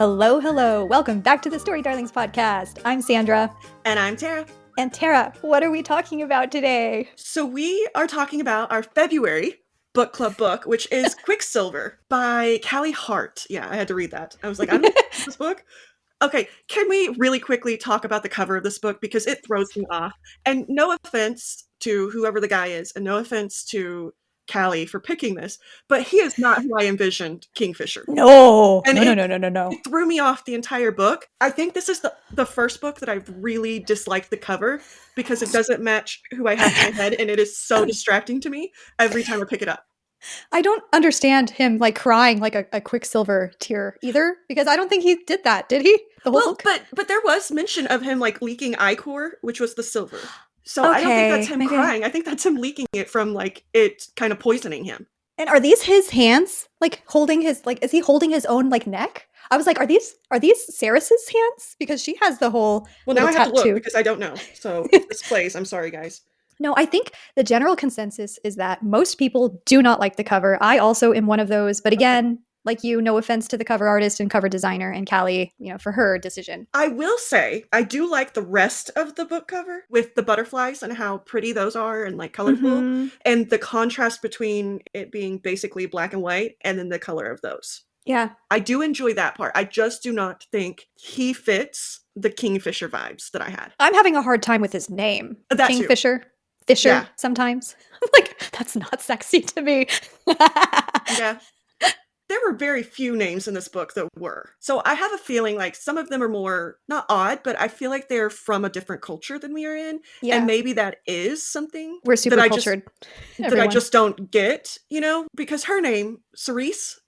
Hello, hello. Welcome back to the Story Darlings podcast. I'm Sandra. And I'm Tara. And Tara, what are we talking about today? So we are talking about our February book club book, which is Quicksilver by Callie Hart. Yeah, I had to read that. I was like, I don't know this book. Okay, can we really quickly talk about the cover of this book because it throws me off? And no offense to whoever the guy is, and no offense to Callie for picking this, but he is not who I envisioned Kingfisher. No. It threw me off the entire book. I think this is the first book that I've really disliked the cover because it doesn't match who I have in my head, and it is so distracting to me every time I pick it up. I don't understand him like crying like a Quicksilver tear either, because I don't think he did that, did he? The whole book? But there was mention of him like leaking ichor, which was the silver. So I don't think that's him crying. I think that's him leaking it from like it kind of poisoning him. And are these his hands? Like holding his is he holding his own like neck? I was like, are these Saeris's hands? Because she has the whole now I have tattoo. to look because I don't know. So if this plays, I'm sorry guys. No, I think the general consensus is that most people do not like the cover. I also am one of those, but again, like you, no offense to the cover artist and cover designer and Callie, for her decision. I will say, I do like the rest of the book cover with the butterflies and how pretty those are and like colorful and the contrast between it being basically black and white and then the color of those. Yeah. I do enjoy that part. I just do not think he fits the Kingfisher vibes that I had. I'm having a hard time with his name. That Kingfisher. Too. Fisher sometimes. I'm like, that's not sexy to me. Yeah. There were very few names in this book that were. So I have a feeling like some of them are more, not odd, but I feel like they're from a different culture than we are in. Yeah. And maybe that is something we're super cultured. That I just don't get, because her name, Saeris,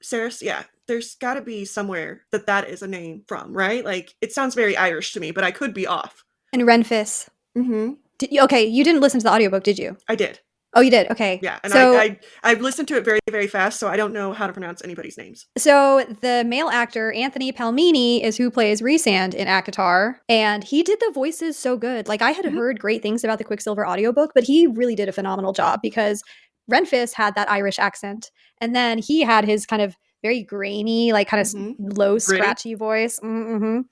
Saeris, yeah. There's got to be somewhere that is a name from, right? Like, it sounds very Irish to me, but I could be off. And Renfis. Mm-hmm. Okay, you didn't listen to the audiobook, did you? I did. Oh, you did? Okay. Yeah, and so, I listened to it very, very fast, so I don't know how to pronounce anybody's names. So the male actor, Anthony Palmini, is who plays Rhysand in ACOTAR, and he did the voices so good. Like, I had heard great things about the Quicksilver audiobook, but he really did a phenomenal job because Renfis had that Irish accent, and then he had his kind of very grainy, like kind of low, scratchy voice,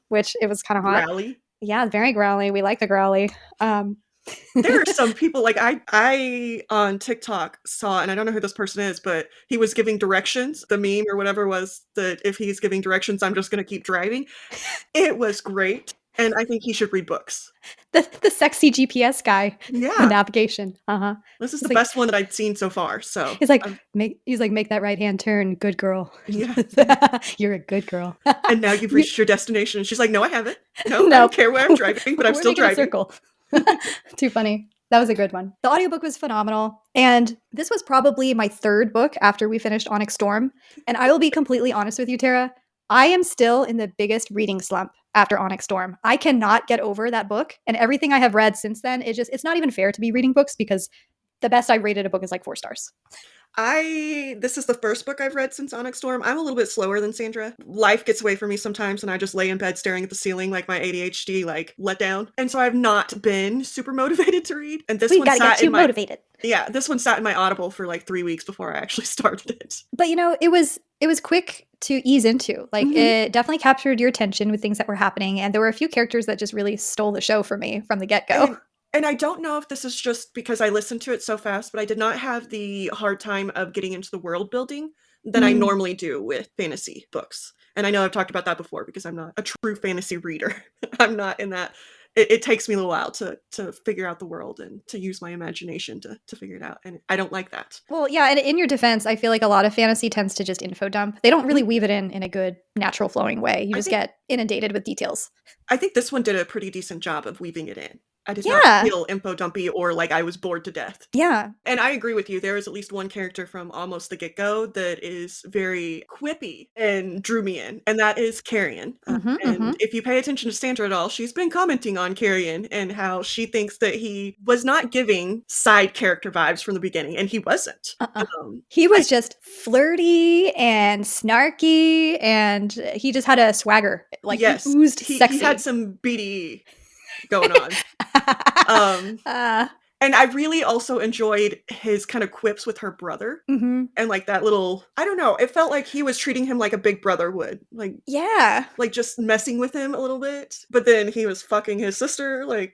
which it was kind of hot. Growly. Yeah, very growly. We like the growly. There are some people like I on TikTok saw, and I don't know who this person is, but he was giving directions. The meme or whatever was that if he's giving directions, I'm just going to keep driving. It was great. And I think he should read books. The sexy GPS guy. Yeah. The navigation. This is the best one that I'd seen so far. So he's like, make that right hand turn, good girl. Yeah. You're a good girl. And now you've reached your destination. She's like, no, I haven't. No, I don't care where I'm driving, but I'm still driving. Circle. Too funny. That was a good one. The audiobook was phenomenal. And this was probably my third book after we finished Onyx Storm. And I will be completely honest with you, Tara. I am still in the biggest reading slump after Onyx Storm. I cannot get over that book. And everything I have read since then, it's not even fair to be reading books because the best I've rated a book is like 4 stars. This is the first book I've read since Onyx Storm. I'm a little bit slower than Sandra. Life gets away from me sometimes and I just lay in bed staring at the ceiling like my ADHD let down. And so I've not been super motivated to read. And this one sat in my motivated. Yeah, this one sat in my Audible for like 3 weeks before I actually started it. But it was quick to ease into. Like it definitely captured your attention with things that were happening. And there were a few characters that just really stole the show for me from the get-go. And I don't know if this is just because I listened to it so fast, but I did not have the hard time of getting into the world building that I normally do with fantasy books. And I know I've talked about that before because I'm not a true fantasy reader. I'm not in that. It takes me a little while to figure out the world and to use my imagination to figure it out. And I don't like that. Well, yeah. And in your defense, I feel like a lot of fantasy tends to just info dump. They don't really weave it in a good, natural flowing way. You just get inundated with details. I think this one did a pretty decent job of weaving it in. I did not feel info dumpy or like I was bored to death. Yeah. And I agree with you. There is at least one character from almost the get-go that is very quippy and drew me in. And that is Carrion. If you pay attention to Sandra at all, she's been commenting on Carrion and how she thinks that he was not giving side character vibes from the beginning. And he wasn't. He was just flirty and snarky and he just had a swagger. Like he oozed sexy. He had some BDE going on. And I really also enjoyed his kind of quips with her brother. Mm-hmm. And like that little, I don't know, it felt like he was treating him like a big brother would. Yeah. Like just messing with him a little bit. But then he was fucking his sister. I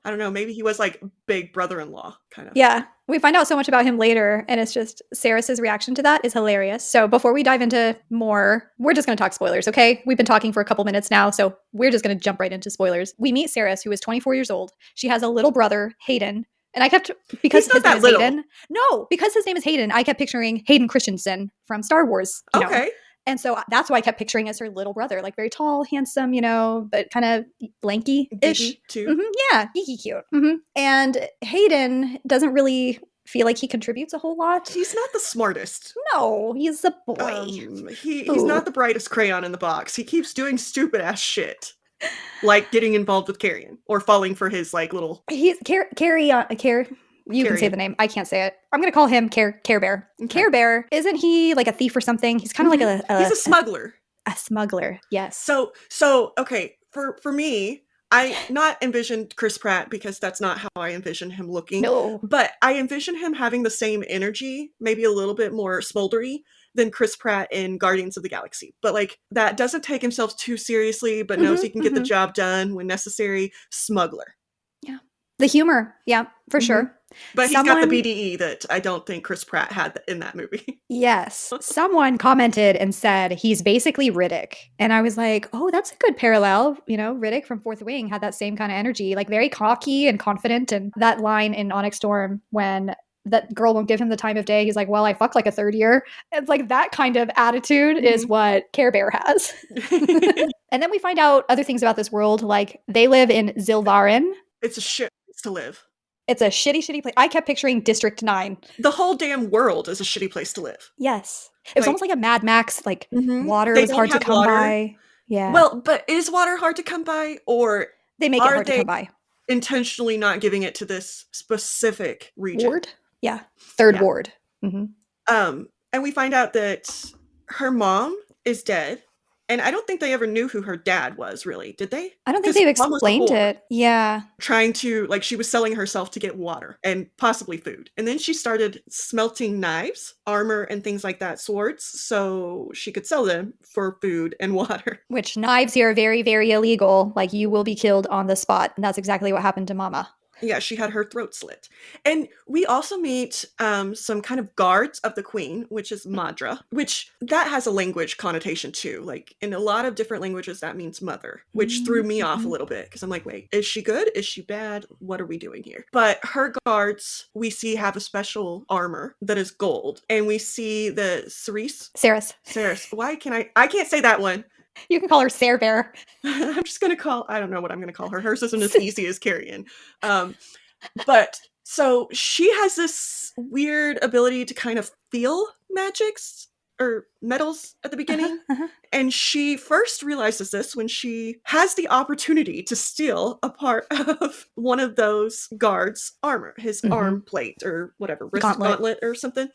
don't know, maybe he was like big brother-in-law kind of. Yeah. We find out so much about him later, and it's just Saeris' reaction to that is hilarious. So before we dive into more, we're just going to talk spoilers, okay? We've been talking for a couple minutes now, so we're just going to jump right into spoilers. We meet Saeris, who is 24 years old. She has a little brother, Hayden. And I kept, because He's not his name that is little. Hayden. No, because his name is Hayden, I kept picturing Hayden Christensen from Star Wars, you know. Okay. And so that's why I kept picturing as her little brother, like very tall, handsome, but kind of lanky-ish. Geeky too. Mm-hmm, yeah, geeky cute. Mm-hmm. And Hayden doesn't really feel like he contributes a whole lot. He's not the smartest. No, he's a boy. He's not the brightest crayon in the box. He keeps doing stupid ass shit. Like getting involved with Carrion or falling for his like little. He's Carrion. You can say the name. I can't say it. I'm going to call him Care Bear. Okay. Care Bear, isn't he like a thief or something? He's kind of like he's a smuggler. A smuggler, yes. So okay, for me, I not envisioned Chris Pratt because that's not how I envision him looking. No. But I envision him having the same energy, maybe a little bit more smoldery than Chris Pratt in Guardians of the Galaxy. But like that doesn't take himself too seriously, but knows he can get the job done when necessary. Smuggler. Yeah. The humor, yeah, for sure. But he's got the BDE that I don't think Chris Pratt had in that movie. Yes. Someone commented and said he's basically Riddick. And I was like, oh, that's a good parallel. Riddick from Fourth Wing had that same kind of energy, like very cocky and confident. And that line in Onyx Storm when that girl won't give him the time of day, he's like, well, I fuck like a third year. It's like that kind of attitude is what Care Bear has. And then we find out other things about this world, like they live in Zilvaren. It's a shit place to live. It's a shitty, shitty place. I kept picturing District 9. The whole damn world is a shitty place to live. Yes. It was almost like a Mad Max, like water was hard to come by. Yeah. Well, but is water hard to come by, or they make it hard to come by? Intentionally not giving it to this specific region. Ward? Yeah. Third ward. Mm-hmm. And we find out that her mom is dead. And I don't think they ever knew who her dad was, really. Did they? I don't think they've explained it. Yeah. Trying to, like, she was selling herself to get water and possibly food. And then she started smelting knives, armor, and things like that, swords, so she could sell them for food and water. Which knives here are very, very illegal. Like, you will be killed on the spot. And that's exactly what happened to Mama. Yeah, she had her throat slit. And we also meet some kind of guards of the queen, which is Madra, which that has a language connotation too. Like in a lot of different languages, that means mother, which threw me off a little bit because I'm like, wait, is she good? Is she bad? What are we doing here? But her guards, we see have a special armor that is gold. And we see the Saeris. Why can I can't say that one. You can call her Sair Bear. I'm just going to I don't know what I'm going to call her. Hers isn't as easy as Carrion. But so she has this weird ability to kind of feel magics or metals at the beginning. And she first realizes this when she has the opportunity to steal a part of one of those guards' armor, his arm plate or whatever, wrist gauntlet or something.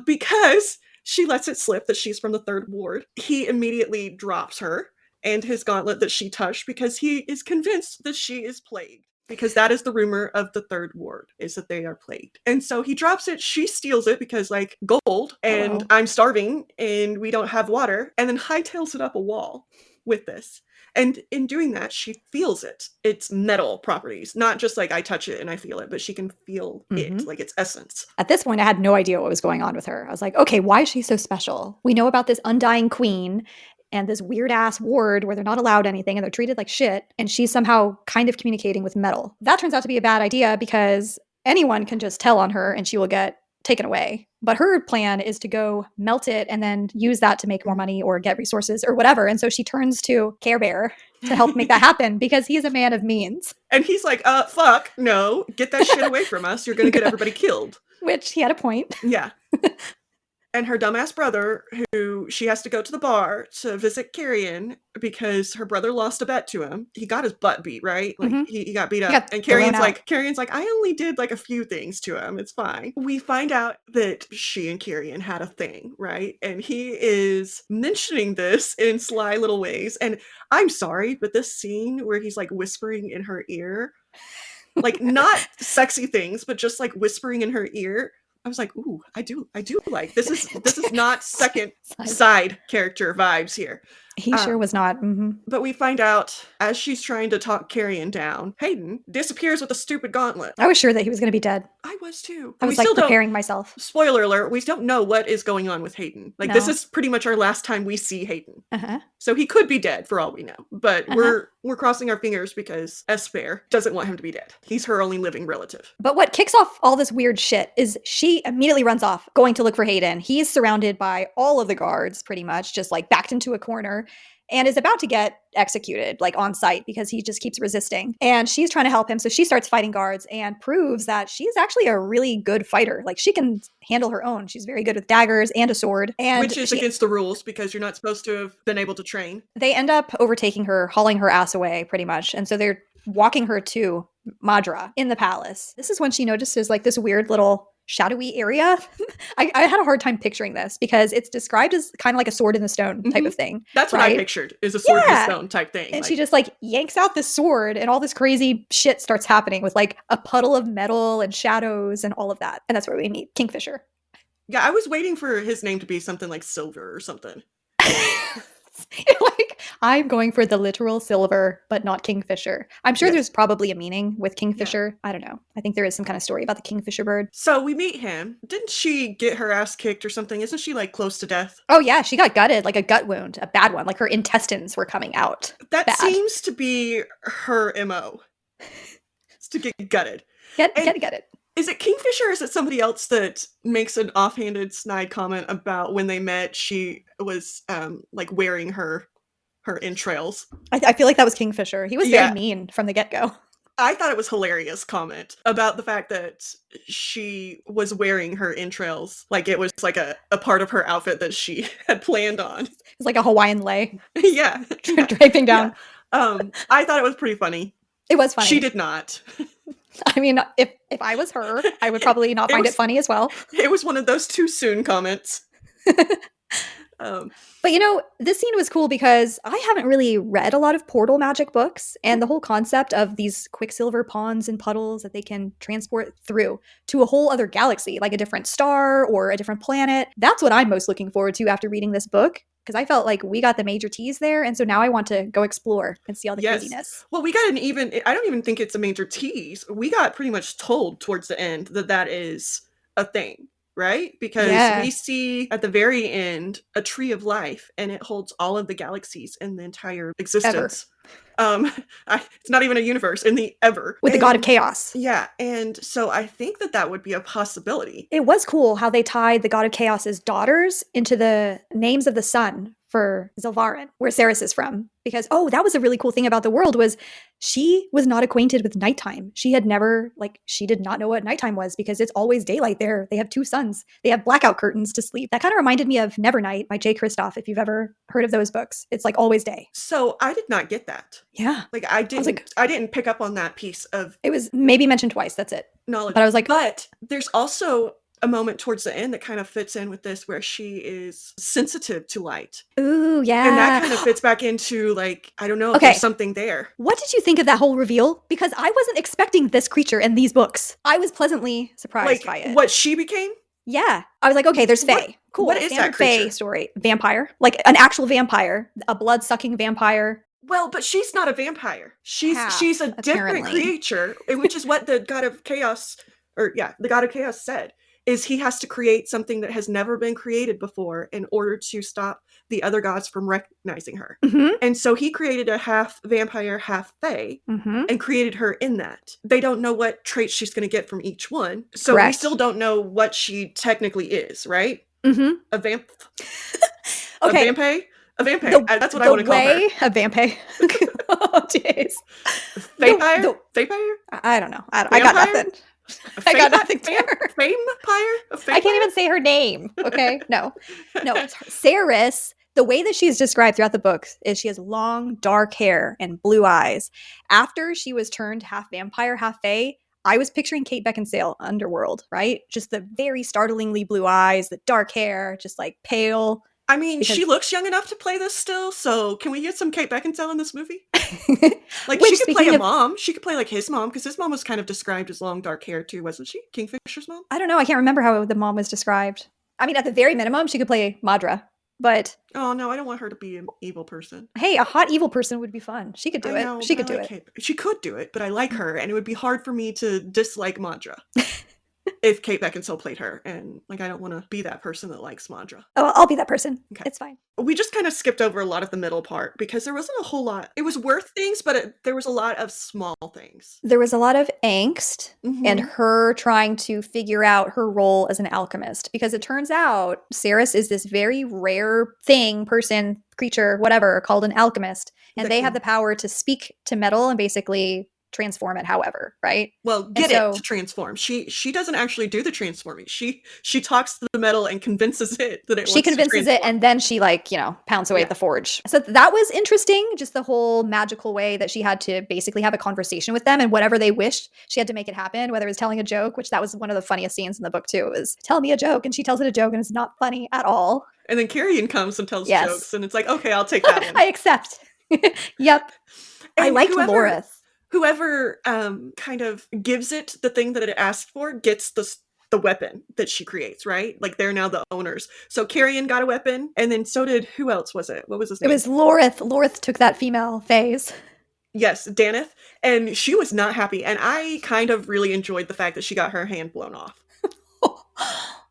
Because she lets it slip that she's from the third ward. He immediately drops her and his gauntlet that she touched because he is convinced that she is plagued. Because that is the rumor of the third ward, is that they are plagued. And so he drops it, she steals it because, like, gold, and I'm starving, and we don't have water, and then hightails it up a wall with this. And in doing that, she feels it. Its metal properties. Not just like I touch it and I feel it, but she can feel it, like its essence. At this point, I had no idea what was going on with her. I was like, okay, why is she so special? We know about this Undying Queen and this weird-ass ward where they're not allowed anything and they're treated like shit, and she's somehow kind of communicating with metal. That turns out to be a bad idea because anyone can just tell on her and she will get taken away. But her plan is to go melt it and then use that to make more money or get resources or whatever. And so she turns to Care Bear to help make that happen because he's a man of means. And he's like, fuck, no, get that shit away from us. You're going to get everybody killed. Which he had a point. Yeah. And her dumbass brother, who she has to go to the bar to visit Carrion because her brother lost a bet to him. He got his butt beat, right? Like he got beat up. And Carrion's like, I only did like a few things to him. It's fine. We find out that she and Carrion had a thing, right? And he is mentioning this in sly little ways. And I'm sorry, but this scene where he's like whispering in her ear, Like, not sexy things, but just like whispering in her ear. I was like, ooh, I do like this. Is not second side character vibes here. He sure was not. Mm-hmm. But we find out as she's trying to talk Carrion down, Hayden disappears with a stupid gauntlet. I was sure that he was going to be dead. I was too. I was like preparing myself. Spoiler alert, we don't know what is going on with Hayden. Like, this is pretty much our last time we see Hayden. So he could be dead for all we know. But we're crossing our fingers because Esper doesn't want him to be dead. He's her only living relative. But what kicks off all this weird shit is she immediately runs off, going to look for Hayden. He's surrounded by all of the guards, pretty much, just like backed into a corner, and is about to get executed, like on sight, because he just keeps resisting. And she's trying to help him. So she starts fighting guards and proves that she's actually a really good fighter. Like, she can handle her own. She's very good with daggers and a sword. And which is against the rules because you're not supposed to have been able to train. They end up overtaking her, hauling her ass away, pretty much. And so they're walking her to Madra in the palace. This is when she notices like this weird little shadowy area. I had a hard time picturing this because it's described as kind of like a sword in the stone type of thing. That's what I pictured, is a sword in the stone type thing. And like, she just like yanks out this sword and all this crazy shit starts happening with like a puddle of metal and shadows and all of that. And that's where we meet Kingfisher. Yeah, I was waiting for his name to be something like Silver or something. Like, I'm going for the literal silver, but not Kingfisher. I'm sure there's probably a meaning with Kingfisher. I don't know. I think there is some kind of story about the Kingfisher bird. So we meet him. Didn't she get her ass kicked or something? Isn't she like close to death? Oh yeah, she got gutted, like a gut wound, a bad one. Like her intestines were coming out. That seems to be her MO. It's to get gutted. Get gutted. Is it Kingfisher or is it somebody else that makes an offhanded snide comment about when they met, she was like wearing her entrails? I feel like that was Kingfisher. He was very mean from the get-go. I thought it was hilarious comment about the fact that she was wearing her entrails like it was like a part of her outfit that she had planned on. It's like a Hawaiian lei. Yeah. Draping down. Yeah. I thought it was pretty funny. It was funny. She did not. I mean, if I was her, I would probably not find it funny as well. It was one of those too soon comments. But you know, this scene was cool because I haven't really read a lot of portal magic books, and the whole concept of these Quicksilver ponds and puddles that they can transport through to a whole other galaxy, like a different star or a different planet. That's what I'm most looking forward to after reading this book, because I felt like we got the major tease there, and so now I want to go explore and see all the craziness. Well, we got I don't even think it's a major tease. We got pretty much told towards the end that is a thing. Right? Because we see at the very end a tree of life, and it holds all of the galaxies in the entire existence. It's not even a universe, in the ever. With the god of chaos. Yeah, and so I think that would be a possibility. It was cool how they tied the god of chaos's daughters into the names of the sun for Zilvaren, where Saeris is from. Because, that was a really cool thing about the world, was she was not acquainted with nighttime. She had never, she did not know what nighttime was because it's always daylight there. They have 2 suns. They have blackout curtains to sleep. That kind of reminded me of Nevernight by J. Kristoff, if you've ever heard of those books. It's like always day. So I did not get that. Yeah. I didn't pick up on that piece of... It was maybe mentioned twice, that's it. Knowledge. But I was like... But there's also a moment towards the end that kind of fits in with this where she is sensitive to light. Ooh, yeah. And that kind of fits back into I don't know if there's something there. What did you think of that whole reveal? Because I wasn't expecting this creature in these books. I was pleasantly surprised by it. What she became? Yeah. I was like, okay, there's Fae. Cool. What is that creature? Fae story. Vampire. Like an actual vampire. A blood-sucking vampire. Well, but she's not a vampire. She's a different creature, which is what the god of chaos, the god of chaos said. Is he has to create something that has never been created before in order to stop the other gods from recognizing her. Mm-hmm. And so he created a half vampire, half fae, and created her in that. They don't know what traits she's going to get from each one. So we still don't know what she technically is, right? Mm-hmm. A vamp... Okay. A vampire? A vampire. That's what I want to call her. A vampire. Oh, jeez. Vampire? I don't know. I got nothing. I got nothing there. I can't even say her name. Okay, no. Saeris. The way that she's described throughout the books is she has long, dark hair and blue eyes. After she was turned half vampire, half fae, I was picturing Kate Beckinsale, Underworld, right? Just the very startlingly blue eyes, the dark hair, just like pale, I mean, Because- she looks young enough to play this still, so can we get some Kate Beckinsale in this movie? Like, Which, she could play speaking a of- mom. She could play, like, his mom, because his mom was kind of described as long, dark hair, too, wasn't she? Kingfisher's mom? I don't know. I can't remember how the mom was described. I mean, at the very minimum, she could play Madra. But Oh, no, I don't want her to be an evil person. hey, a hot evil person would be fun. She could do I it. know, She but could I do like it. Kate. She could do it, but I like her, and it would be hard for me to dislike Madra if Kate Beckinsale played her, and, like, I don't want to be that person that likes Madra. Oh, I'll be that person. Okay. It's fine. We just kind of skipped over a lot of the middle part because there wasn't a whole lot. It was worth things, but there was a lot of small things. There was a lot of angst and Mhm. her trying to figure out her role as an alchemist, because it turns out Saeris is this very rare thing, person, creature, whatever, called an alchemist, and That they can- have the power to speak to metal and basically transform it however, right? Well, get so- it to transform. She doesn't actually do the transforming. She talks to the metal and convinces it that it She wants to convinces it, transform. and then she, like, you know, pounds away Yeah. at the forge. So that was interesting, just the whole magical way that she had to basically have a conversation with them, and whatever they wished, she had to make it happen, whether it was telling a joke, which that was one of the funniest scenes in the book too. It was, tell me a joke, and she tells it a joke and it's not funny at all. And then Carrion comes and tells Yes. jokes, and it's like, okay, I'll take that one. I accept. Yep. I And liked Lorith. Whoever kind of gives it the thing that it asked for gets the weapon that she creates, right? Like, they're now the owners. So Carrion got a weapon, and then so did, who else was it? What was his It name? was Lorith. Lorith took that female phase. Yes, Daneth. And she was not happy. And I kind of really enjoyed the fact that she got her hand blown off.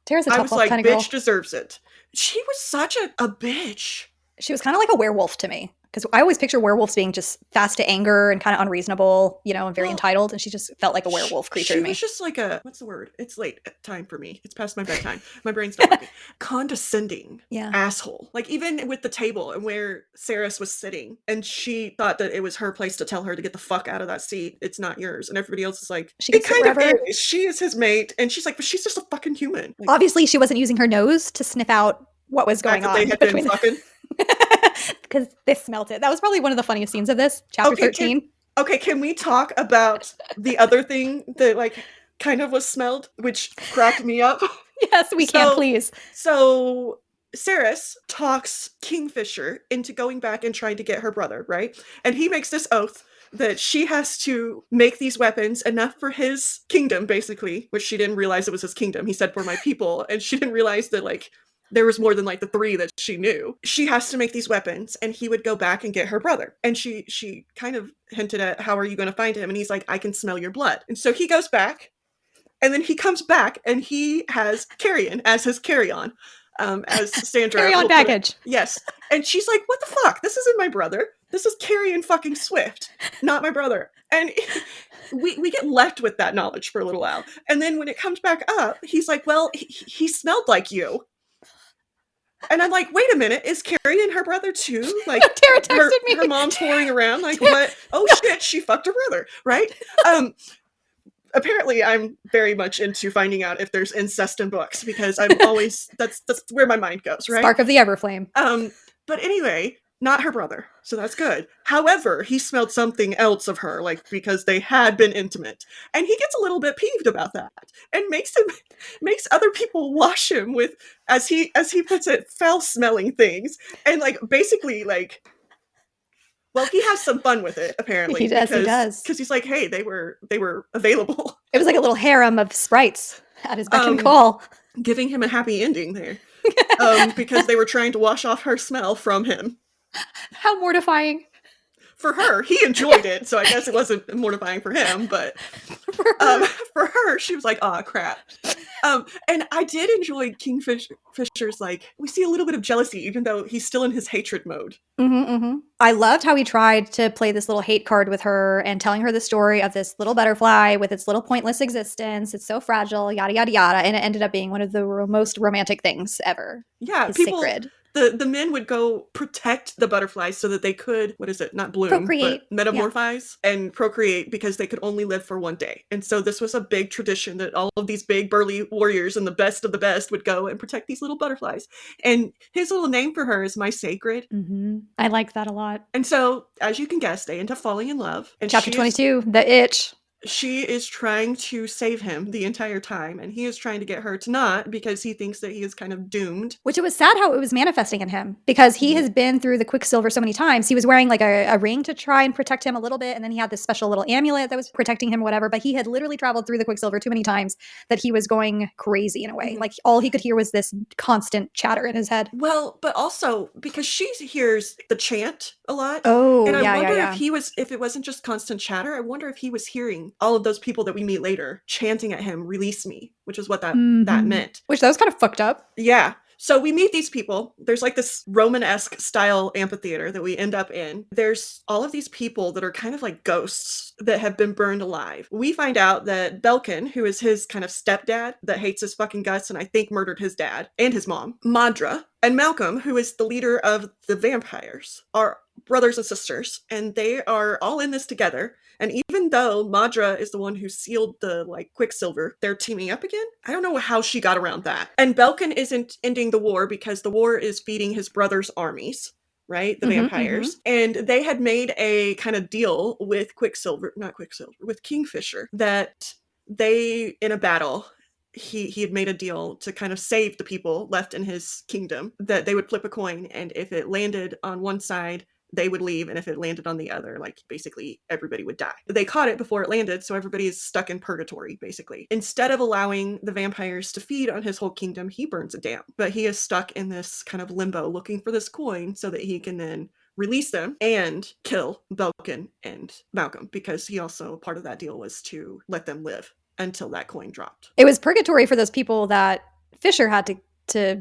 Tara's a I tough was love like, kind of girl. bitch deserves it. She was such a bitch. She was kind of like a werewolf to me, because I always picture werewolves being just fast to anger and kind of unreasonable, you know, and very Well, entitled. And she just felt like a werewolf creature She to me. was just like what's the word? It's late time for me. It's past my bedtime. My brain's not working. Condescending Yeah. asshole. Like, even with the table and where Saeris was sitting, and she thought that it was her place to tell her to get the fuck out of that seat. It's not yours. And everybody else is like, She it can sit kind of wherever. is. She is his mate. And she's like, but she's just a fucking human. Like, Obviously, she wasn't using her nose to sniff out what was the fact going that on they had been between fucking. because they smelt it. That was probably one of the funniest scenes of this chapter Okay, 13. Okay, can we talk about the other thing that, like, kind of was smelled, which cracked me up? Yes, we can, So- please. So Saeris talks Kingfisher into going back and trying to get her brother, right? And he makes this oath that she has to make these weapons enough for his kingdom, basically, which she didn't realize it was his kingdom. He said, for my people, and she didn't realize that, like, there was more than, like, the 3 that she knew. She has to make these weapons, and he would go back and get her brother. And she kind of hinted at, how are you going to find him? And he's like, I can smell your blood. And so he goes back, and then he comes back, and he has Carrion as his carry-on. As Sandra Carry on will put it. baggage. Yes. And she's like, what the fuck? This isn't my brother. This is Carrion Fvcking Swift, not my brother. And we get left with that knowledge for a little while. And then when it comes back up, he's like, well, he smelled like you. And I'm like, wait a minute, is Carrion her brother too? Like, Tara texted me. her mom's whoring around, like, what? Oh shit, she fucked her brother, right? Apparently I'm very much into finding out if there's incest in books, because I'm always, that's where my mind goes, right? Spark of the Everflame. But anyway, not her brother, so that's good. However, he smelled something else of her, like, because they had been intimate, and he gets a little bit peeved about that, and makes other people wash him with, as he puts it, foul-smelling things, and, like, basically, like, well, he has some fun with it, apparently. He does. Because he's like, hey, they were available. It was like a little harem of sprites at his beck and Um, call. Giving him a happy ending there. Because they were trying to wash off her smell from him. How mortifying. For her, he enjoyed it, so I guess it wasn't mortifying for him, but for her, she was like, "Aw, crap." And I did enjoy Kingfisher's, like, we see a little bit of jealousy, even though he's still in his hatred mode. I loved how he tried to play this little hate card with her and telling her the story of this little butterfly with its little pointless existence. It's so fragile, yada, yada, yada. And it ended up being one of the most romantic things ever. Yeah, It's people, sacred. the men would go protect the butterflies so that they could, what is it, not bloom, Procreate. but metamorphise and procreate, because they could only live for one day. And so this was a big tradition that all of these big burly warriors and the best of the best would go and protect these little butterflies. And his little name for her is My Sacred. I like that a lot. And so, as you can guess, they end up falling in love. And Chapter she is- 22, The Itch. She is trying to save him the entire time, and he is trying to get her to not, because he thinks that he is kind of doomed. Which it was sad how it was manifesting in him, because he has been through the Quicksilver so many times. He was wearing like a ring to try and protect him a little bit, and then he had this special little amulet that was protecting him, whatever. But he had literally traveled through the Quicksilver too many times that he was going crazy in a way. Like all he could hear was this constant chatter in his head. Well, but also because she hears the chant a lot. Oh, and I yeah, wonder yeah. if it wasn't just constant chatter, I wonder if he was hearing all of those people that we meet later chanting at him, "Release me," which is what that meant. Which that was kind of fucked up. Yeah. So we meet these people. There's like this Romanesque style amphitheater that we end up in. There's all of these people that are kind of like ghosts that have been burned alive. We find out that Belkin, who is his kind of stepdad that hates his fucking guts and I think murdered his dad and his mom, Madra, and Malcolm, who is the leader of the vampires, are brothers and sisters, and they are all in this together. And even though Madra is the one who sealed the Quicksilver, they're teaming up again. I don't know how she got around that. And Belkin isn't ending the war because the war is feeding his brother's armies, right? The vampires. And they had made a kind of deal with with Kingfisher, that they, in a battle, he had made a deal to kind of save the people left in his kingdom, that they would flip a coin, and if it landed on one side, they would leave, and if it landed on the other, basically everybody would die. They caught it before it landed, so everybody is stuck in purgatory, basically. Instead of allowing the vampires to feed on his whole kingdom, he burns it down. But he is stuck in this kind of limbo, looking for this coin so that he can then release them and kill Belkin and Malcolm, because he also, part of that deal was to let them live until that coin dropped. It was purgatory for those people that Fisher had to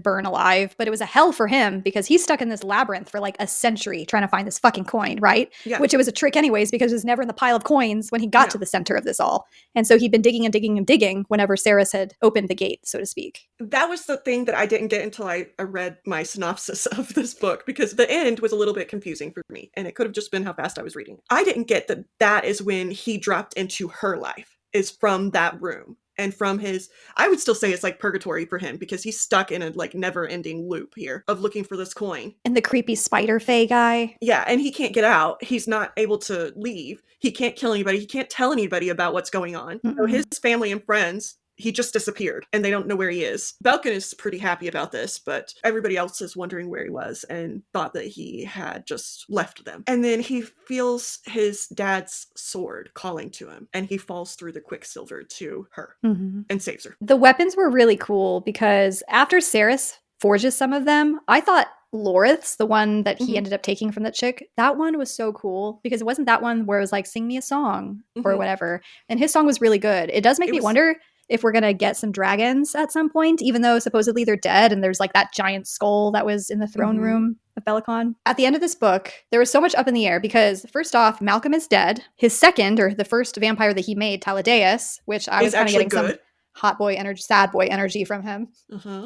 burn alive, but it was a hell for him because he's stuck in this labyrinth for like a century trying to find this fucking coin, right? Yeah. Which it was a trick anyways, because it was never in the pile of coins when he got to the center of this all. And so he'd been digging and digging and digging whenever Saeris had opened the gate, so to speak. That was the thing that I didn't get until I read my synopsis of this book, because the end was a little bit confusing for me, and it could have just been how fast I was reading. I didn't get that that is when he dropped into her life, is from that room. And from his, I would still say it's like purgatory for him, because he's stuck in a never-ending loop here of looking for this coin. And the creepy spider Fae guy. Yeah, and he can't get out. He's not able to leave. He can't kill anybody. He can't tell anybody about what's going on. So his family and friends, he just disappeared, and they don't know where he is. Belkin is pretty happy about this, but everybody else is wondering where he was and thought that he had just left them. And then he feels his dad's sword calling to him, and he falls through the Quicksilver to her and saves her. The weapons were really cool because after Saeris forges some of them, I thought Lorith's, the one that he ended up taking from the chick, that one was so cool because it wasn't that one where it was like, sing me a song or whatever. And his song was really good. It does make me wonder if we're going to get some dragons at some point, even though supposedly they're dead and there's like that giant skull that was in the throne room of Belicon. At the end of this book, there was so much up in the air because first off, Malcolm is dead. His second, or the first vampire that he made, Taladeus, which I was kind of getting some hot boy energy, sad boy energy from him.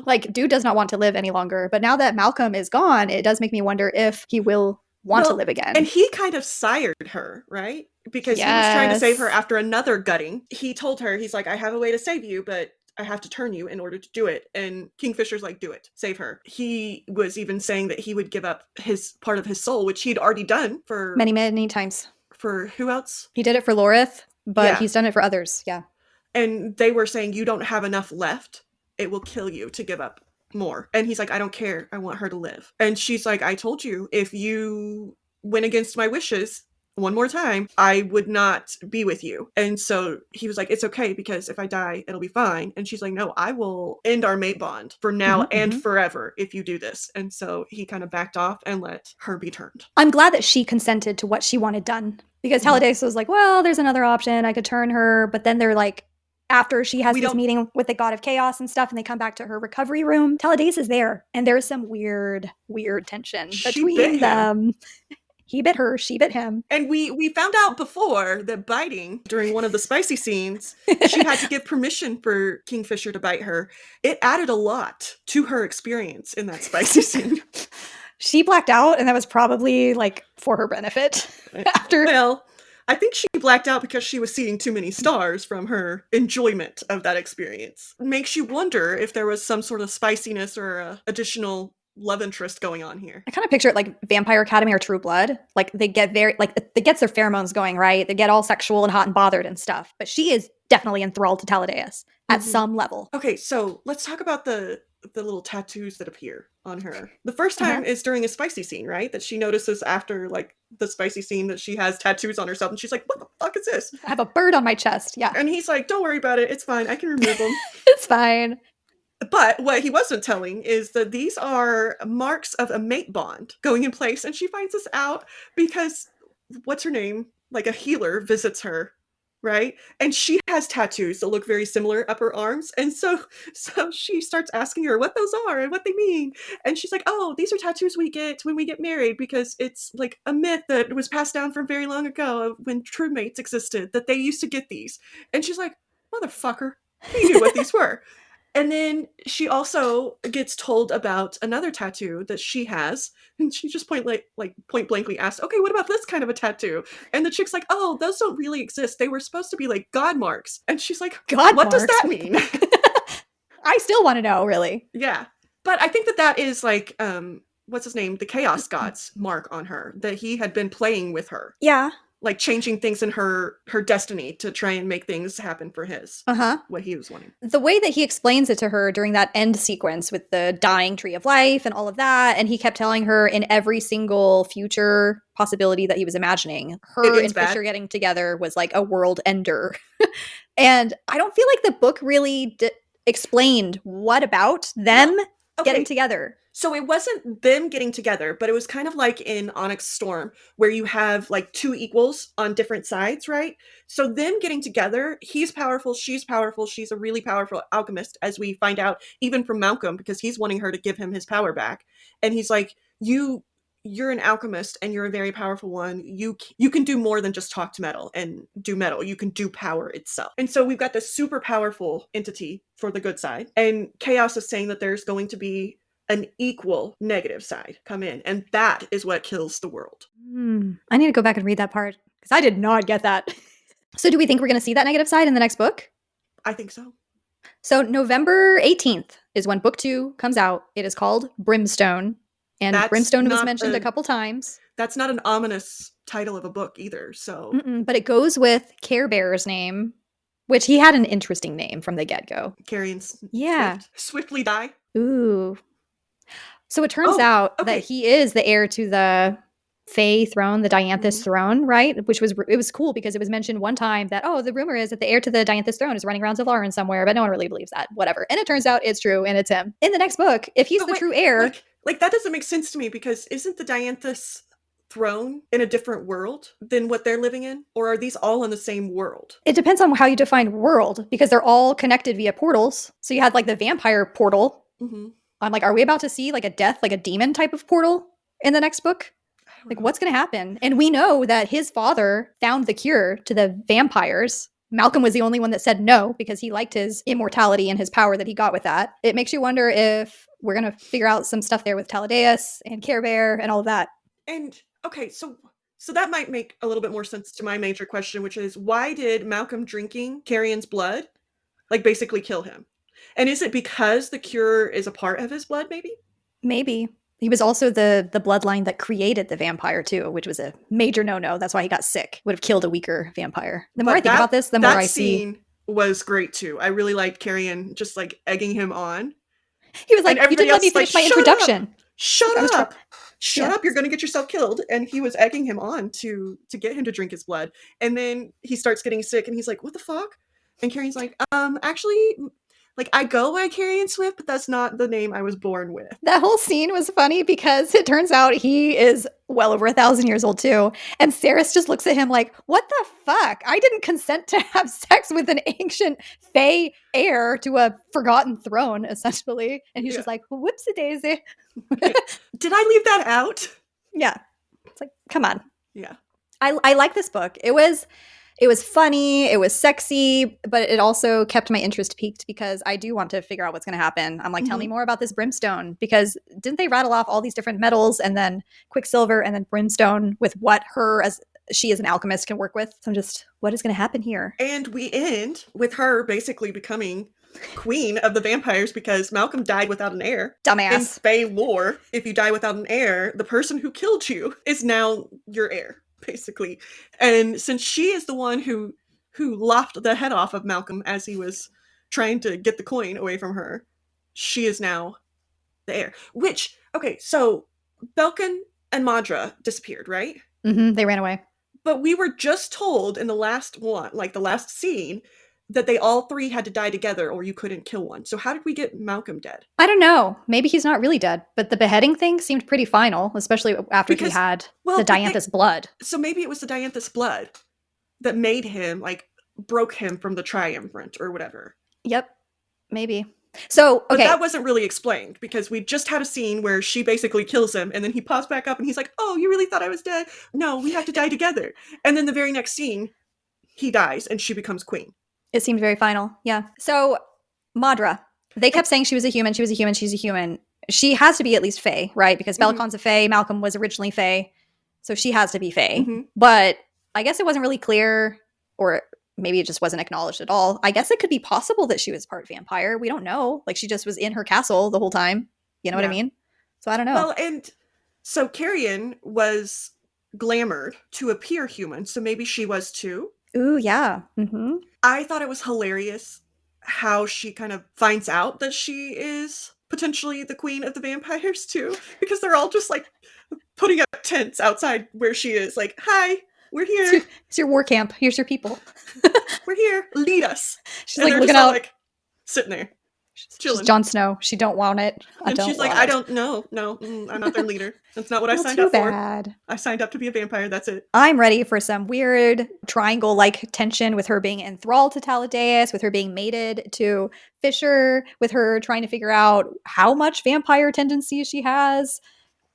Like, dude does not want to live any longer. But now that Malcolm is gone, it does make me wonder if he will want to live again. And he kind of sired her, right? Because he was trying to save her after another gutting. He told her, he's like, I have a way to save you, but I have to turn you in order to do it. And Kingfisher's like, do it, save her. He was even saying that he would give up his part of his soul, which he'd already done for many, many times. For who else? He did it for Lorith, but he's done it for others. Yeah. And they were saying, you don't have enough left. It will kill you to give up more. And he's like, I don't care. I want her to live. And she's like, I told you, if you went against my wishes one more time, I would not be with you. And so he was like, it's okay, because if I die, it'll be fine. And she's like, no, I will end our mate bond for now and forever if you do this. And so he kind of backed off and let her be turned. I'm glad that she consented to what she wanted done, because Taladeus was like, well, there's another option. I could turn her. But then they're like, after she has this meeting with the god of chaos and stuff, and they come back to her recovery room, Taladeus is there. And there's some weird tension between them. He bit her, she bit him. And we found out before that biting, during one of the spicy scenes, she had to give permission for Kingfisher to bite her. It added a lot to her experience in that spicy scene. She blacked out, and that was probably like for her benefit. Well, I think she blacked out because she was seeing too many stars from her enjoyment of that experience. It makes you wonder if there was some sort of spiciness or additional love interest going on here. I kind of picture it like Vampire Academy or True Blood. Like they get very like it gets their pheromones going, right? They get all sexual and hot and bothered and stuff. But she is definitely enthralled to Taladeus at some level. Okay, so let's talk about the little tattoos that appear on her. The first time is during a spicy scene, right? That she notices after like the spicy scene that she has tattoos on herself, and she's like, "What the fuck is this?" I have a bird on my chest. Yeah, and he's like, "Don't worry about it. It's fine. I can remove them." it's fine. But what he wasn't telling is that these are marks of a mate bond going in place, and she finds this out because what's her name? Like a healer visits her, right? And she has tattoos that look very similar up her arms, and so she starts asking her what those are and what they mean. And she's like, "Oh, these are tattoos we get when we get married because it's like a myth that was passed down from very long ago when true mates existed that they used to get these." And she's like, "Motherfucker, he knew what these were." And then she also gets told about another tattoo that she has, and she just point blankly asks, "Okay, what about this kind of a tattoo?" And the chick's like, "Oh, those don't really exist. They were supposed to be like god marks." And she's like, God "What marks? does that mean?" I still want to know, really. Yeah, but I think that is like, what's his name? The Chaos God's mark on her, that he had been playing with her. Yeah. Like changing things in her destiny to try and make things happen for his. What he was wanting. The way that he explains it to her during that end sequence with the dying tree of life and all of that, and he kept telling her in every single future possibility that he was imagining, her and Fisher getting together was like a world ender. And I don't feel like the book really explained what about them getting together. So it wasn't them getting together, but it was kind of like in Onyx Storm, where you have like two equals on different sides, right? So them getting together, he's powerful, she's a really powerful alchemist, as we find out even from Malcolm, because he's wanting her to give him his power back. And he's like, you're an alchemist and you're a very powerful one. You can do more than just talk to metal and do metal. You can do power itself. And so we've got this super powerful entity for the good side. And Chaos is saying that there's going to be an equal negative side come in, and that is what kills the world. I need to go back and read that part because I did not get that. So do we think we're going to see that negative side in the next book? I think so. So November 18th is when book 2 comes out. It is called Brimstone, and Brimstone was mentioned a couple times. That's not an ominous title of a book either, so. But it goes with Care Bearer's name, which he had an interesting name from the get-go. Carrion Swift. Swiftly die. Ooh. So it turns out that he is the heir to the Fae throne, the Dianthus throne, right? It was cool because it was mentioned one time that, the rumor is that the heir to the Dianthus throne is running around Zilvaren somewhere, but no one really believes that. Whatever. And it turns out it's true, and it's him. In the next book, if he's the true heir... Like, that doesn't make sense to me, because isn't the Dianthus throne in a different world than what they're living in? Or are these all in the same world? It depends on how you define world, because they're all connected via portals. So you had, like, the vampire portal. I'm like, are we about to see like a death, like a demon type of portal in the next book? Like, what's going to happen? And we know that his father found the cure to the vampires. Malcolm was the only one that said no because he liked his immortality and his power that he got with that. It makes you wonder if we're going to figure out some stuff there with Taladeus and Care Bear and all of that. And okay, so that might make a little bit more sense to my major question, which is, why did Malcolm drinking Carrion's blood like basically kill him? And is it because the cure is a part of his blood, maybe? Maybe. He was also the bloodline that created the vampire, too, which was a major no-no. That's why he got sick. Would have killed a weaker vampire. The more I think about this, the more I see... That scene was great, too. I really liked Carrion just, like, egging him on. He was like, you didn't let me finish my introduction. Shut up! Shut up, you're going to get yourself killed. And he was egging him on to get him to drink his blood. And then he starts getting sick, and he's like, what the fuck? And Carrion's like, actually... Like, I go by Carrion Swift, but that's not the name I was born with. That whole scene was funny because it turns out he is well over 1,000 years old, too. And Saeris just looks at him like, what the fuck? I didn't consent to have sex with an ancient Fae heir to a forgotten throne, essentially. And he's just like, whoopsie-daisy. Did I leave that out? Yeah. It's like, come on. Yeah. I like this book. It was funny, it was sexy, but it also kept my interest piqued because I do want to figure out what's going to happen. I'm like, tell me more about this Brimstone, because didn't they rattle off all these different metals and then Quicksilver and then Brimstone with what her as she as an alchemist can work with. So I'm just, what is going to happen here? And we end with her basically becoming queen of the vampires because Malcolm died without an heir. In Dumbass. Fae lore, if you die without an heir, the person who killed you is now your heir, basically. And since she is the one who lopped the head off of Malcolm as he was trying to get the coin away from her, she is now the heir. Which, okay, so Belkin and Madra disappeared, right? They ran away. But we were just told in the last one, like the last scene, that they all three had to die together or you couldn't kill one. So how did we get Malcolm dead? I don't know. Maybe he's not really dead, but the beheading thing seemed pretty final, especially after he had the Dianthus blood. So maybe it was the Dianthus blood that made him, like, broke him from the triumvirate or whatever. Yep, maybe. So, okay. But that wasn't really explained because we just had a scene where she basically kills him and then he pops back up and he's like, oh, you really thought I was dead? No, we have to die together. And then the very next scene, he dies and she becomes queen. It seemed very final, yeah. So, Madra, they kept saying she was a human, she's a human. She has to be at least Fae, right? Because Belcon's a Fae, Malcolm was originally Fae, so she has to be Fae. But I guess it wasn't really clear, or maybe it just wasn't acknowledged at all. I guess it could be possible that she was part vampire. We don't know. Like, she just was in her castle the whole time. You know what I mean? So I don't know. Well, and so Carrion was glamored to appear human, so maybe she was too. Ooh, yeah. I thought it was hilarious how she kind of finds out that she is potentially the queen of the vampires too, because they're all just like putting up tents outside where she is, like, hi, we're here. It's your war camp. Here's your people. We're here. Lead us. She's like looking out, like sitting there. She's Jon Snow. She don't want it. She's like, I don't know. No, I'm not their leader. That's not what I signed up for. I signed up to be a vampire. That's it. I'm ready for some weird triangle-like tension with her being enthralled to Taladeus, with her being mated to Fisher, with her trying to figure out how much vampire tendencies she has.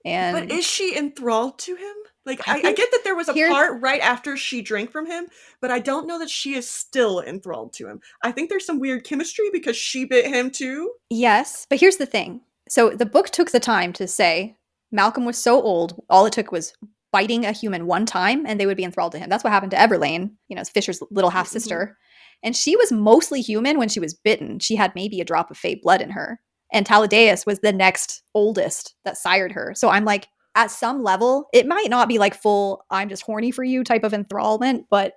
But is she enthralled to him? Like, I get that there was a part right after she drank from him, but I don't know that she is still enthralled to him. I think there's some weird chemistry because she bit him too. Yes, but here's the thing. So the book took the time to say Malcolm was so old, all it took was biting a human one time and they would be enthralled to him. That's what happened to Everlane, Fisher's little half-sister. And she was mostly human when she was bitten. She had maybe a drop of Fae blood in her. And Taladeus was the next oldest that sired her. So I'm like, at some level, it might not be like full, I'm just horny for you type of enthrallment, but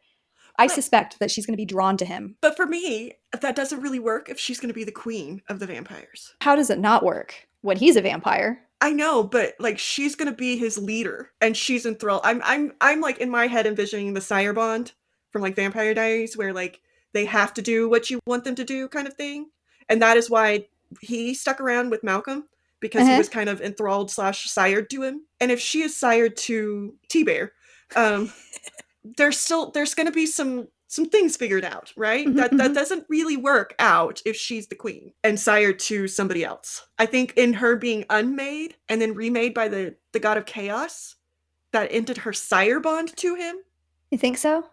I suspect that she's going to be drawn to him. But for me, that doesn't really work if she's going to be the queen of the vampires. How does it not work when he's a vampire? I know, but like she's going to be his leader and she's enthralled. I'm like in my head envisioning the sire bond from like Vampire Diaries where like they have to do what you want them to do kind of thing. And that is why he stuck around with Malcolm. Because he was kind of enthralled / sired to him. And if she is sired to T-Bear, there's going to be some things figured out, right? That doesn't really work out if she's the queen and sired to somebody else. I think in her being unmade and then remade by the god of chaos, that ended her sire bond to him. You think so?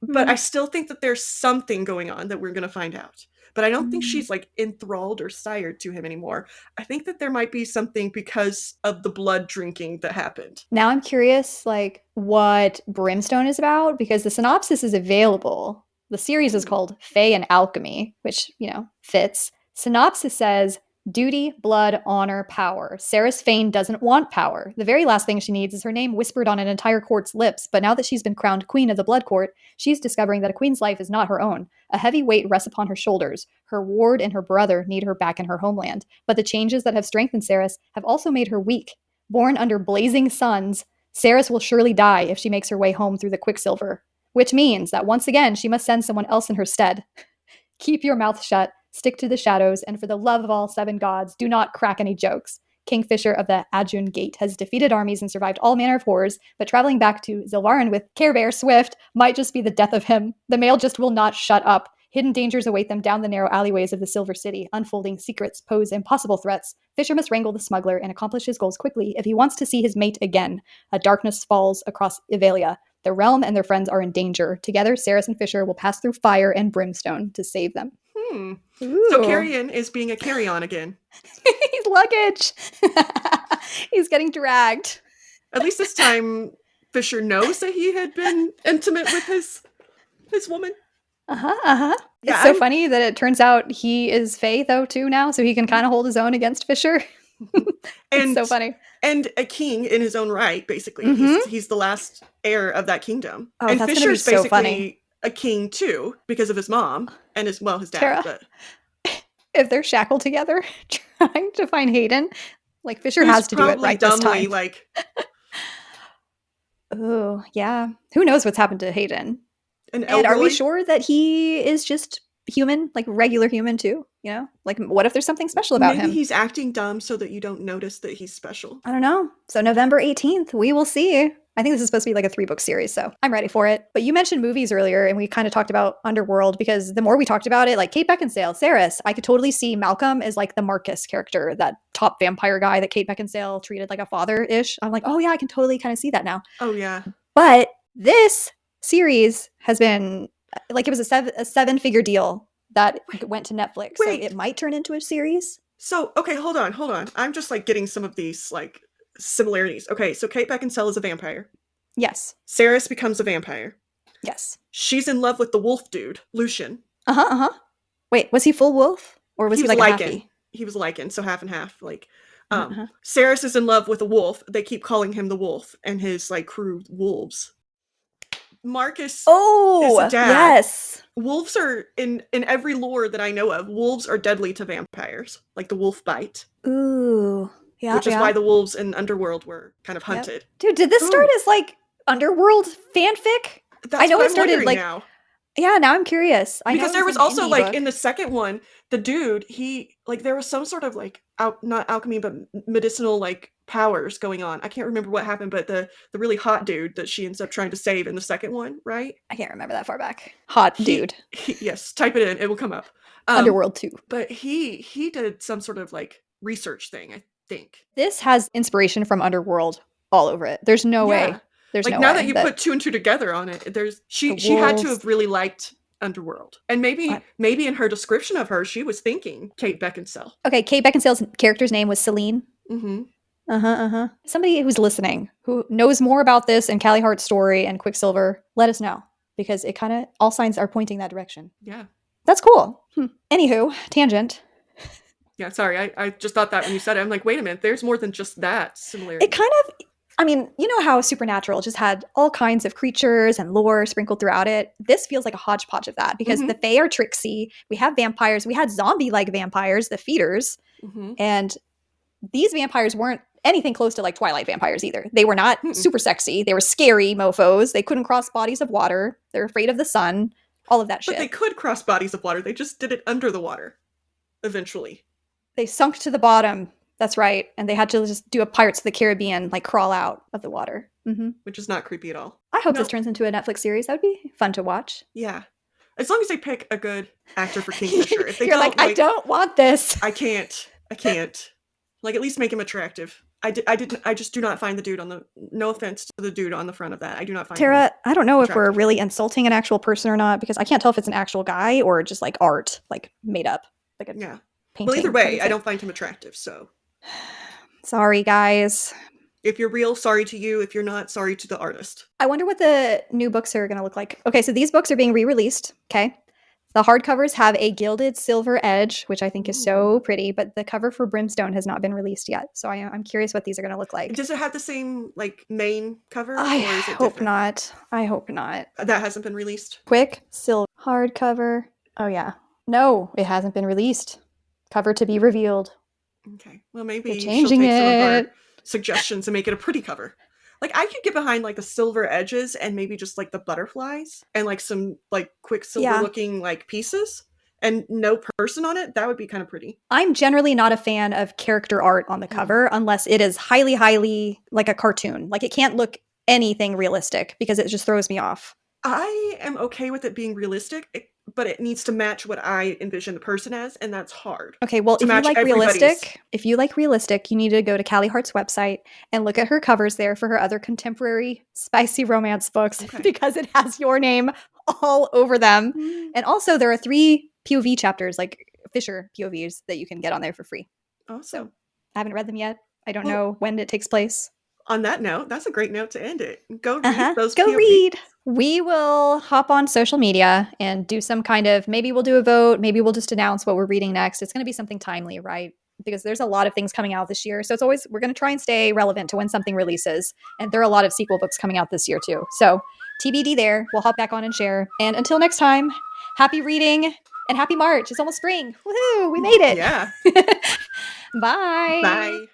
But I still think that there's something going on that we're going to find out. But I don't think she's like enthralled or sired to him anymore. I think that there might be something because of the blood drinking that happened. Now I'm curious, like, what Brimstone is about, because the synopsis is available. The series is called Fae Alchemy, which, fits. Synopsis says, duty, blood, honor, power. Saeris Fane doesn't want power. The very last thing she needs is her name whispered on an entire court's lips, but now that she's been crowned queen of the Blood Court, she's discovering that a queen's life is not her own. A heavy weight rests upon her shoulders. Her ward and her brother need her back in her homeland, but the changes that have strengthened Saeris have also made her weak. Born under blazing suns, Saeris will surely die if she makes her way home through the Quicksilver, which means that once again she must send someone else in her stead. Keep your mouth shut. Stick to the shadows, and for the love of all 7 gods, do not crack any jokes. Kingfisher of the Adjun Gate has defeated armies and survived all manner of horrors, but traveling back to Zilvaren with Carrion Swift might just be the death of him. The male just will not shut up. Hidden dangers await them down the narrow alleyways of the Silver City. Unfolding secrets pose impossible threats. Fisher must wrangle the smuggler and accomplish his goals quickly if he wants to see his mate again. A darkness falls across Evalia. The realm and their friends are in danger. Together, Saeris and Fisher will pass through fire and brimstone to save them. So Carrion is being a carry-on again. He's luggage. He's getting dragged. At least this time, Fisher knows that he had been intimate with his woman. It's Yeah, so funny that it turns out he is Fae though too now, so he can kind of hold his own against Fisher. It's so funny. And a king in his own right, basically. Mhm. He's the last heir of that kingdom. Oh, And that's gonna be Fisher's so basically funny. a king too, because of his mom and his dad. Tara. But If they're shackled together trying to find Hayden, like Fisher who's has to do it probably right this dumbly time. like, Oh, yeah. Who knows what's happened to Hayden? an And are we elderly. sure that he is just human, like regular human too? You know, like what if there's something special about Maybe him? he's acting dumb so that you don't notice that he's special. I don't know. So November 18th, we will see. I think this is supposed to be like a 3-book series, so I'm ready for it. But you mentioned movies earlier, and we kind of talked about Underworld because the more we talked about it, like Kate Beckinsale, Saeris, I could totally see Malcolm as like the Marcus character, that top vampire guy that Kate Beckinsale treated like a father-ish. I'm like, oh yeah, I can totally kind of see that now. Oh, yeah. But this series has been like, it was a 7-figure deal that went to Netflix, so Wait. it might turn into a series. So, okay, hold on. I'm just like getting some of these like similarities. Okay, so Kate Beckinsale is a vampire. Yes. Saeris becomes a vampire. Yes. She's in love with the wolf dude, Lucian. Wait, was he full wolf or was he like lichen? a halfie? He was lichen, so half and half. Like, Uh-huh. Saeris is in love with a wolf. They keep calling him the wolf, and his like crew wolves. Marcus is a dad. Yes. Wolves are in every lore that I know of. Wolves are deadly to vampires, like the wolf bite. Ooh. Yeah. Which is why the wolves in Underworld were kind of hunted. Dude, did this start as like Underworld fanfic? That's I know what it started like now. Yeah, now I'm curious. I because know there was also like book. in the second one, the dude, he like there was some sort of like not alchemy but medicinal like powers going on. I can't remember what happened, but the really hot dude that she ends up trying to save in the second one, right? I can't remember that far back. Hot dude. Yes, type it in, it will come up. Underworld 2. But he did some sort of like research thing, I think. This has inspiration from Underworld all over it. There's no way. There's like no now way that you put 2 and 2 together on it, she had to have really liked Underworld. And maybe in her description of her, she was thinking Kate Beckinsale. Okay, Kate Beckinsale's character's name was Celine. Mm-hmm. Somebody who's listening, who knows more about this and Callie Hart's story and Quicksilver, let us know. Because it kind of, all signs are pointing that direction. Yeah. That's cool. Anywho, tangent. Yeah, sorry. I just thought that when you said it. I'm like, wait a minute, there's more than just that similarity. It kind of, I mean, you know how Supernatural just had all kinds of creatures and lore sprinkled throughout it? This feels like a hodgepodge of that because the Fae are tricksy. We have vampires. We had zombie-like vampires, the feeders. And these vampires weren't anything close to like Twilight vampires either. They were not super sexy. They were scary mofos. They couldn't cross bodies of water. They're afraid of the sun. All of that shit. But they could cross bodies of water. They just did it under the water eventually. They sunk to the bottom. That's right. And they had to just do a Pirates of the Caribbean, like crawl out of the water. Which is not creepy at all. I hope this turns into a Netflix series. That would be fun to watch. Yeah. As long as they pick a good actor for Kingfisher. If they You're like, I don't want this. I can't. Like, at least make him attractive. I just do not find the dude on the, no offense to the dude on the front of that. I do not find Tara, I don't know if we're attractive. really insulting an actual person or not, because I can't tell if it's an actual guy or just like art, like made up. Like a painting. Well, either way, I don't find him attractive, so. Sorry, guys. If you're real, sorry to you. If you're not, sorry to the artist. I wonder what the new books are going to look like. Okay, so these books are being re-released, okay? The hardcovers have a gilded silver edge, which I think is so pretty, but the cover for Brimstone has not been released yet. So I'm curious what these are going to look like. Does it have the same, like, main cover? I hope not. I hope not. That hasn't been released? Quicksilver hardcover. Oh, yeah. No, it hasn't been released. Cover to be revealed. Okay. Well, maybe changing she'll take some of it. our suggestions and make it a pretty cover. Like, I could get behind, like, the silver edges and maybe just, like, the butterflies and, like, some, like, Quicksilver-looking, like, pieces and no person on it. That would be kind of pretty. I'm generally not a fan of character art on the cover unless it is highly, highly, like, a cartoon. Like, it can't look anything realistic because it just throws me off. I am okay with it being realistic, but it needs to match what I envision the person as, and that's hard. Okay, well, if you like realistic, you need to go to Callie Hart's website and look at her covers there for her other contemporary spicy romance books because it has your name all over them. And also, there are 3 POV chapters, like Fisher POVs, that you can get on there for free. Awesome. So, I haven't read them yet. I don't know when it takes place. On that note, that's a great note to end it. Go read those Go POVs. read. We will hop on social media and do some kind of, maybe we'll do a vote. Maybe we'll just announce what we're reading next. It's going to be something timely, right? Because there's a lot of things coming out this year. So it's always, we're going to try and stay relevant to when something releases. And there are a lot of sequel books coming out this year too. So TBD there. We'll hop back on and share. And until next time, happy reading and happy March. It's almost spring. Woohoo! We made it. Yeah. Bye. Bye.